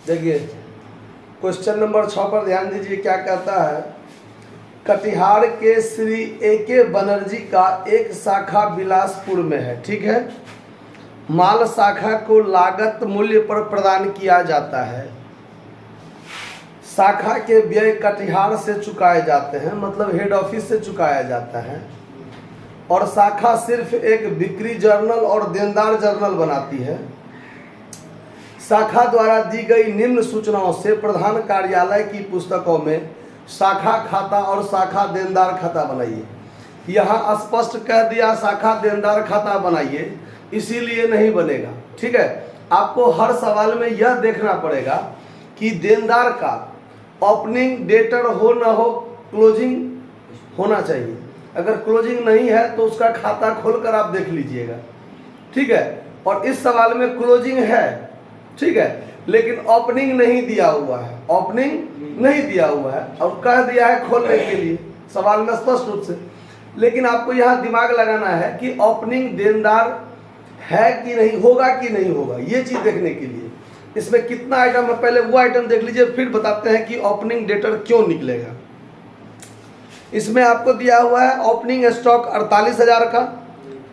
देखिए question number 6 पर ध्यान दीजिए, क्या कहता है। कटिहार के श्री A.K. बनर्जी का एक शाखा बिलासपुर में है, ठीक है। माल शाखा को लागत मूल्य पर प्रदान किया जाता है। शाखा के व्यय कटिहार से चुकाए जाते हैं, मतलब हेड ऑफिस से चुकाया जाता है। और शाखा सिर्फ एक बिक्री जर्नल और देनदार जर्नल बनाती है। शाखा द्वारा दी गई निम्न सूचनाओं से प्रधान कार्यालय की पुस्तकों में शाखा खाता और शाखा देनदार खाता बनाइए। यहाँ स्पष्ट कह दिया शाखा देनदार खाता बनाइए, इसीलिए नहीं बनेगा, ठीक है। आपको हर सवाल में यह देखना पड़ेगा कि देनदार का ओपनिंग डेटर हो ना हो, क्लोजिंग होना चाहिए। अगर क्लोजिंग नहीं है तो उसका खाता खोलकर आप देख लीजिएगा, ठीक है। और इस सवाल में क्लोजिंग है, ठीक है, लेकिन ओपनिंग नहीं दिया हुआ है, ओपनिंग नहीं दिया हुआ है और कह दिया है खोलने के लिए सवाल में स्पष्ट रूप से। लेकिन आपको यहाँ दिमाग लगाना है कि ओपनिंग देनदार है कि नहीं, होगा कि नहीं होगा, ये चीज़ देखने के लिए इसमें कितना आइटम है, पहले वो आइटम देख लीजिए, फिर बताते हैं कि ओपनिंग डेटर क्यों निकलेगा। इसमें आपको दिया हुआ है ओपनिंग स्टॉक 48,000 का,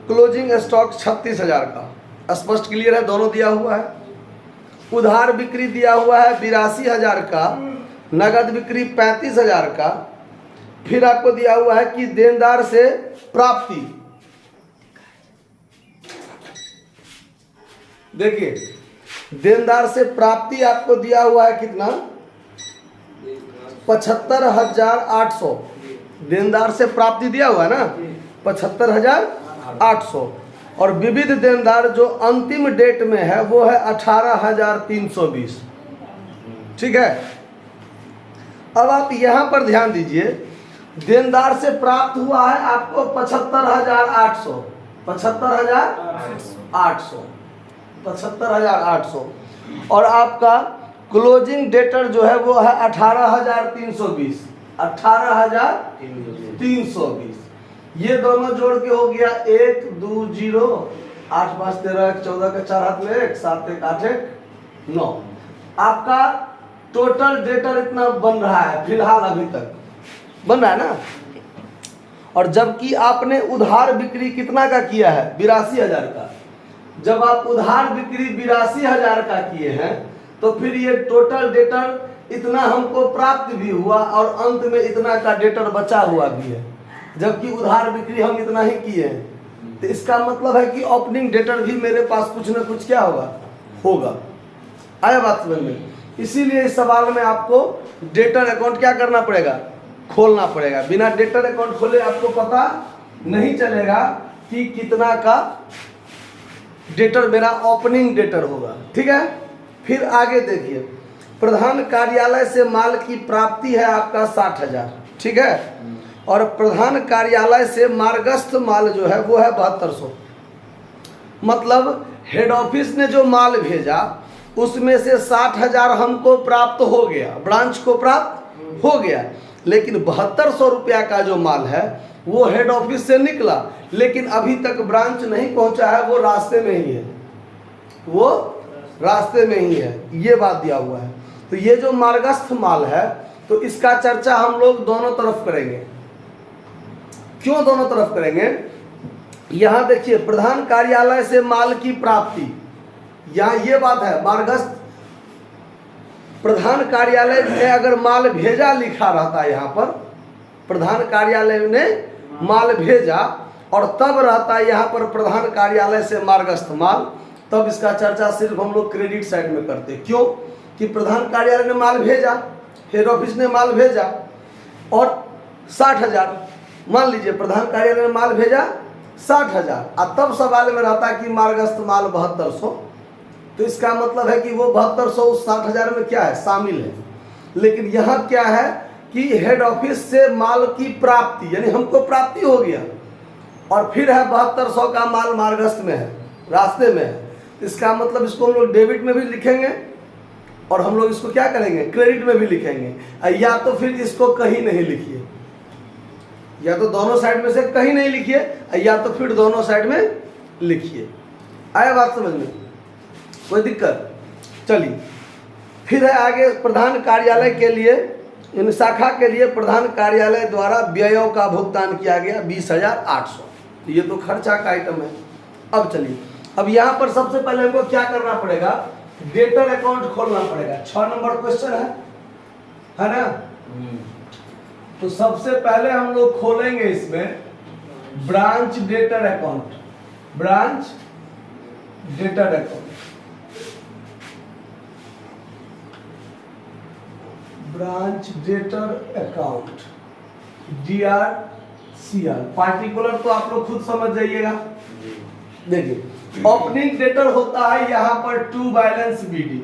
क्लोजिंग स्टॉक 36,000 का, स्पष्ट क्लियर है, दोनों दिया हुआ है। उधार बिक्री दिया हुआ है 82,000 का, नगद बिक्री 35,000 का। फिर आपको दिया हुआ है कि देनदार से प्राप्ति, देखिए देनदार से प्राप्ति आपको दिया हुआ है कितना, 75,800 देनदार से प्राप्ति दिया हुआ है ना, 75,800। और विविध देनदार जो अंतिम डेट में है वो है 18,320, ठीक है। अब आप यहाँ पर ध्यान दीजिए, देनदार से प्राप्त हुआ है आपको 75,800, 75,800 और आपका क्लोजिंग डेटर जो है वो है 18,320, 18,320। ये दोनों जोड़ के हो गया 1 2 0 8 5 13 1 14 का 4 हाथ में 1 7 1 8 1 9। आपका टोटल डेटर इतना बन रहा है फिलहाल, अभी तक बन रहा है ना। और जबकि आपने उधार बिक्री कितना का किया है, 82,000 का। जब आप उधार बिक्री 82,000 का किए हैं तो फिर ये टोटल डेटर इतना हमको प्राप्त भी हुआ और अंत में इतना का डेटर बचा हुआ भी है, जबकि उधार बिक्री हम इतना ही किए हैं। तो इसका मतलब है कि ओपनिंग डेटर भी मेरे पास कुछ ना कुछ क्या होगा। आया बात समझ में। इसीलिए इस सवाल में आपको डेटर अकाउंट क्या करना पड़ेगा, खोलना पड़ेगा। बिना डेटर अकाउंट खोले आपको पता नहीं चलेगा कि कितना का डेटर मेरा ओपनिंग डेटर होगा, ठीक है। फिर आगे देखिए, प्रधान कार्यालय से माल की प्राप्ति है आपका 60,000, ठीक है। और प्रधान कार्यालय से मार्गस्थ माल जो है वो है 7200। मतलब हेड ऑफिस ने जो माल भेजा उसमें से 60,000 हमको प्राप्त हो गया, ब्रांच को प्राप्त हो गया। लेकिन 7200 रुपया का जो माल है वो हेड ऑफिस से निकला, लेकिन अभी तक ब्रांच नहीं पहुंचा है, वो रास्ते में ही है, वो रास्ते में ही है, ये बात दिया हुआ है। तो ये जो मार्गस्थ माल है तो इसका चर्चा हम लोग दोनों तरफ करेंगे। क्यों दोनों तरफ करेंगे, यहां देखिए प्रधान कार्यालय से माल की प्राप्ति, यहां ये बात है मार्गस्थ प्रधान कार्यालय ने अगर माल भेजा लिखा रहता है, यहाँ पर प्रधान कार्यालय ने माल भेजा और तब रहता है यहाँ पर प्रधान कार्यालय से मार्गस्थ माल, तब इसका चर्चा सिर्फ हम लोग क्रेडिट साइड में करते हैं। क्यों कि प्रधान कार्यालय ने माल भेजा, हेड ऑफिस ने माल भेजा और 60,000, मान लीजिए प्रधान कार्यालय ने माल भेजा 60,000 और तब सवाल में रहता है कि मार्गस्थ माल 7200, तो इसका मतलब है कि वो 7200 उस 60,000 में क्या है, शामिल है। लेकिन यहाँ क्या है कि हेड ऑफिस से माल की प्राप्ति, यानी हमको प्राप्ति हो गया और फिर है 7200 का माल मार्गस्थ में है, रास्ते में है। इसका मतलब इसको हम लोग डेबिट में भी लिखेंगे और हम लोग इसको क्या करेंगे, क्रेडिट में भी लिखेंगे। या तो फिर इसको कहीं नहीं लिखिए, या तो दोनों साइड में से कहीं नहीं लिखिए, या तो फिर दोनों साइड में लिखिए। आया बात समझ में, कोई दिक्कत। चलिए फिर है आगे प्रधान कार्यालय के लिए, इन शाखा के लिए प्रधान कार्यालय द्वारा व्ययों का भुगतान किया गया 20,800। ये तो खर्चा का आइटम है। अब चलिए, अब यहाँ पर सबसे पहले हमको क्या करना पड़ेगा, डेटर अकाउंट खोलना पड़ेगा। 6 नंबर क्वेश्चन है ना। तो सबसे पहले हम लोग खोलेंगे इसमें branch debtor account, branch debtor account, branch debtor account DRCR। Particular तो आप लोग खुद समझ जाइएगा। देखिए ओपनिंग डेटर होता है यहाँ पर to balance BD,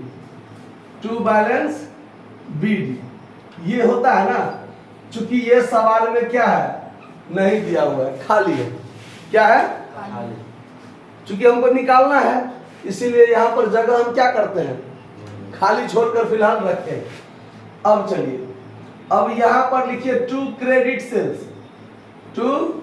to balance BD ये होता है ना। चूंकि ये सवाल में क्या है, नहीं दिया हुआ है, खाली है। क्या है? खाली। चूंकि हमको निकालना है इसीलिए यहाँ पर जगह हम क्या करते हैं, खाली छोड़कर फिलहाल रखते हैं। अब चलिए, अब यहाँ पर लिखिए टू क्रेडिट सेल्स, टू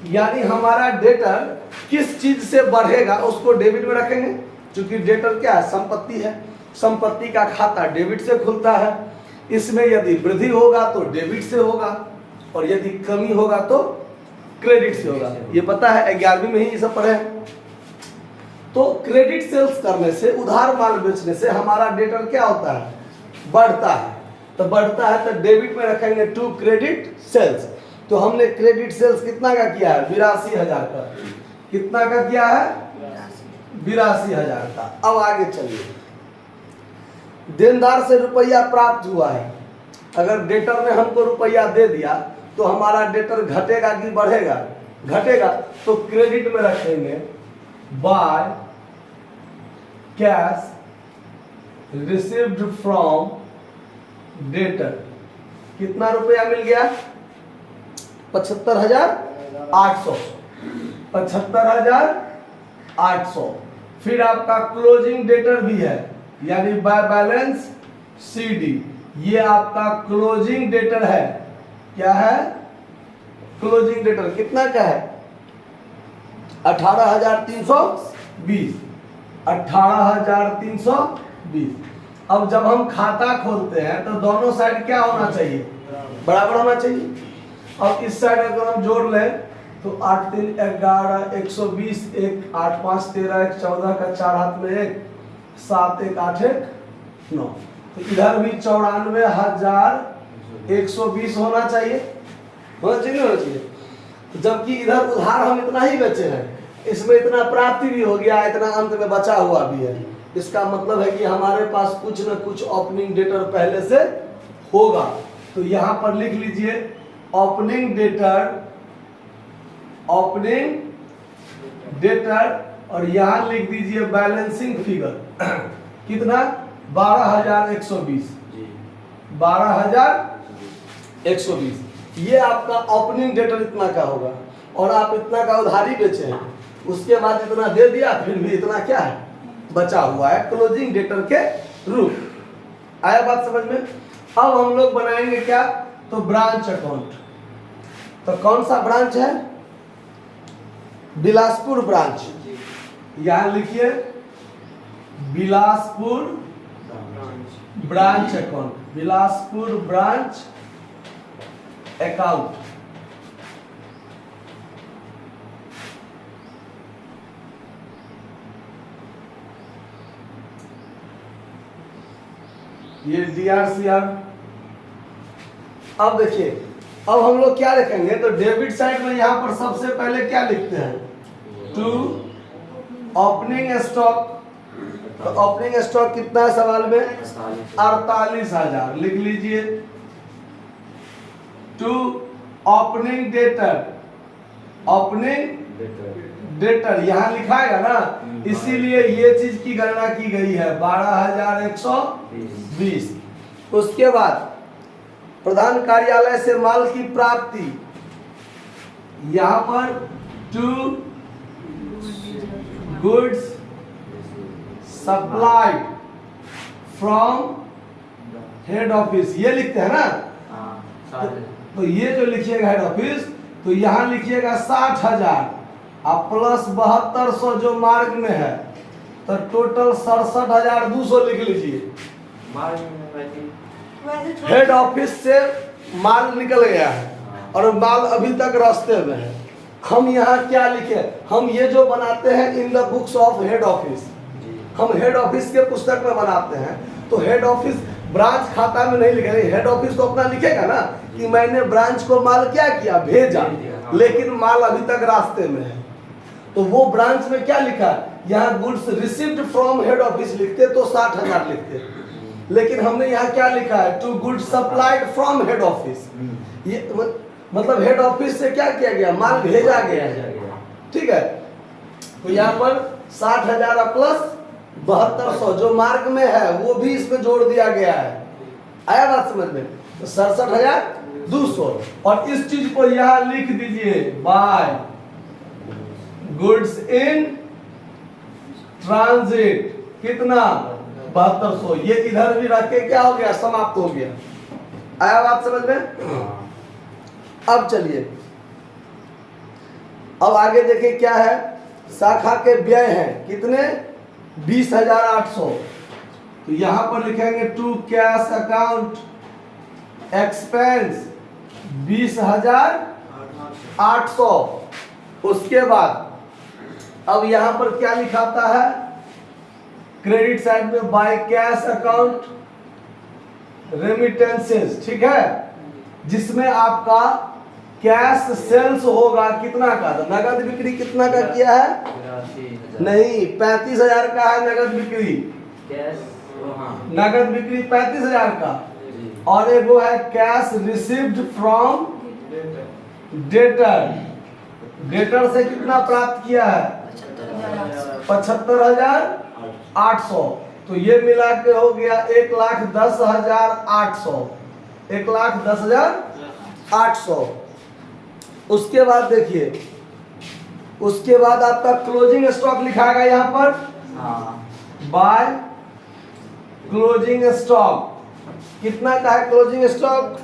यानी हमारा डेटर किस चीज से बढ़ेगा उसको डेबिट में रखेंगे। क्योंकि डेटर क्या है, संपत्ति है, संपत्ति का खाता डेबिट से खुलता है। इसमें यदि वृद्धि होगा तो डेबिट से होगा और यदि कमी होगा तो क्रेडिट से होगा। ये पता है, 11वीं में ही ये सब पढ़े हैं। तो क्रेडिट सेल्स करने से, उधार माल बेचने से हमारा डेटर क्या होता है, बढ़ता है। तो बढ़ता है तो डेबिट में रखेंगे टू क्रेडिट सेल्स। तो हमने क्रेडिट सेल्स कितना का किया है, 82,000 का। कितना का किया है, 82,000 का। अब आगे चलिए, देनदार से रुपया प्राप्त हुआ है। अगर डेटर ने हमको रुपया दे दिया तो हमारा डेटर घटेगा कि बढ़ेगा, घटेगा। तो क्रेडिट में रखेंगे by cash received from debtor. कितना रुपया मिल गया, 75,800, 75,800। फिर आपका क्लोजिंग डेटर भी है, यानी बाय बैलेंस CD। ये आपका क्लोजिंग डेटर है। क्या है, क्लोजिंग डेटर कितना का है, 18,320, 18,320। अब जब हम खाता खोलते हैं तो दोनों साइड क्या होना चाहिए, बराबर होना चाहिए। अब इस साइड अगर हम जोड़ लें तो 8 3 11, 120, 1 8 5 13, 1 14 का 4 हाथ में 1, 7 1 8 1 9। तो इधर भी 94,120 होना चाहिए, होना चाहिए, होना चाहिए। जबकि इधर उधार हम इतना ही बेचे हैं, इसमें इतना प्राप्ति भी हो गया, इतना अंत में बचा हुआ भी है। इसका मतलब है कि हमारे पास कुछ न कुछ ओपनिंग डेटर पहले से होगा। तो यहाँ पर लिख लीजिए ओपनिंग डेटर, ओपनिंग डेटर, और यहाँ लिख दीजिए बैलेंसिंग फिगर। कितना, 12,120, 12,120। ये आपका ओपनिंग डेटर इतना का होगा। और आप इतना का उधारी बेचे हैं, उसके बाद इतना दे दिया, फिर भी इतना क्या है, बचा हुआ है, क्लोजिंग डेटर के रूप। आया बात समझ में। अब हम लोग बनाएंगे क्या, तो ब्रांच अकाउंट। तो कौन सा ब्रांच है, बिलासपुर ब्रांच। यहां लिखिए Bilaspur branch account, Bilaspur branch account. ये DRCR। अब देखिए, अब हम लोग क्या लिखेंगे, तो डेबिट साइड में यहां पर सबसे पहले क्या लिखते हैं, टू ओपनिंग स्टॉक। तो ओपनिंग स्टॉक कितना है सवाल में, 48,000 लिख लीजिए। To opening debtor, opening debtor यहाँ लिखाएगा ना, इसीलिए ये चीज की गणना की गई है 12,120। उसके बाद प्रधान कार्यालय से माल की प्राप्ति, यहाँ पर to goods supplied from head office, ये लिखते हैं ना। तो ये जो लिखिएगा हेड ऑफिस, तो यहाँ लिखिएगा 60,000 और प्लस 7200 जो मार्ग में है, तो टोटल 67,200 लिख लीजिए। हेड ऑफिस से माल निकल गया है और माल अभी तक रास्ते में है। हम यहाँ क्या लिखे, हम ये जो बनाते हैं in the books of head office, हम हेड ऑफिस के पुस्तक में बनाते हैं। तो हेड ऑफिस ब्रांच खाता में नहीं लिखेंगे, हेड ऑफिस तो अपना लिखेगा ना कि मैंने ब्रांच को माल क्या किया, भेजा, लेकिन माल अभी तक रास्ते में है। तो वो ब्रांच में क्या लिखा, यहाँ goods received from head office लिखते तो 60,000 लिखते, लेकिन हमने यहाँ क्या लिखा है, to goods supplied from head office. ये मतलब हेड ऑफिस से क्या किया गया, माल भेजा गया है। ठीक है, तो यहाँ पर 60,000 प्लस 7200 जो मार्क में है वो भी इसमें जोड़ दिया गया है। आया बात समझ में? तो 67,200 और इस चीज को यहाँ लिख दीजिए, बाय गुड्स इन ट्रांजिट कितना 7200। ये इधर भी रख के क्या हो गया, समाप्त हो गया। आया बात समझ में? अब चलिए अब आगे देखिए क्या है, शाखा के व्यय हैं कितने 20,800। तो यहां पर लिखेंगे टू कैश अकाउंट एक्सपेंस 20,800। उसके बाद अब यहां पर क्या लिखाता है, क्रेडिट साइड में बाय कैश अकाउंट रेमिटेंसेस, ठीक है, जिसमें आपका कैश सेल्स होगा कितना का, नगद बिक्री कितना का किया है, नहीं 35,000 का है नगद बिक्री, नगद बिक्री 35,000 का। और एक वो है cash received from debtor, debtor से कितना प्राप्त किया है 75,800। तो ये मिला के हो गया 1,10,800, 1,10,800। उसके बाद देखिए, उसके बाद आपका क्लोजिंग स्टॉक लिखाएगा यहाँ पर, बाय क्लोजिंग स्टॉक कितना का है, क्लोजिंग स्टॉक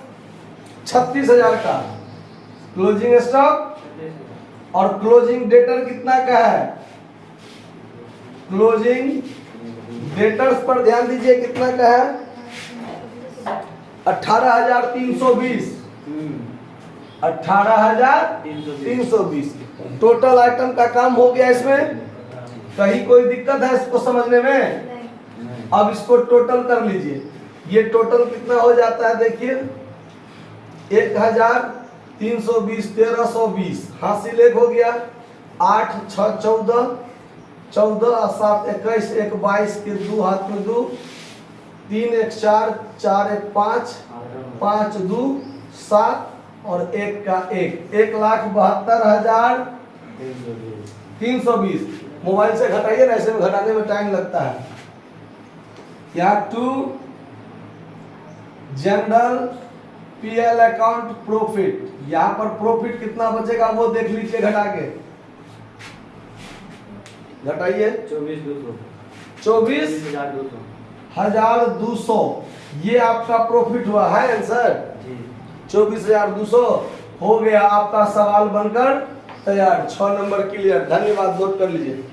36,000 का क्लोजिंग स्टॉक। और क्लोजिंग डेटर कितना का है, क्लोजिंग डेटर्स पर ध्यान दीजिए कितना का है 18,320, 18,320। टोटल आइटम का काम हो गया। इसमें कहीं कोई दिक्कत है इसको समझने में? अब इसको टोटल कर लीजिए, ये टोटल कितना हो जाता है देखिए 1,320, 1,320 हासिल एक हो गया, 8 6 14, 14 7 21, 1 22 के 2 हाथ में 2, 3 1 4, 4 1 5, 5 2 7 और 1 का 1, 1,72,320। मोबाइल से घटाइए ना, ऐसे में घटाने में टाइम लगता है। यहाँ to general PL account profit, यहाँ पर प्रॉफिट कितना बचेगा वो देख लीजिए, घटा के घटाइए 24,200। ये आपका प्रॉफिट हुआ है आंसर 24,200 हो गया। आपका सवाल बनकर तैयार, 6 नंबर क्लियर। धन्यवाद, नोट कर लीजिए।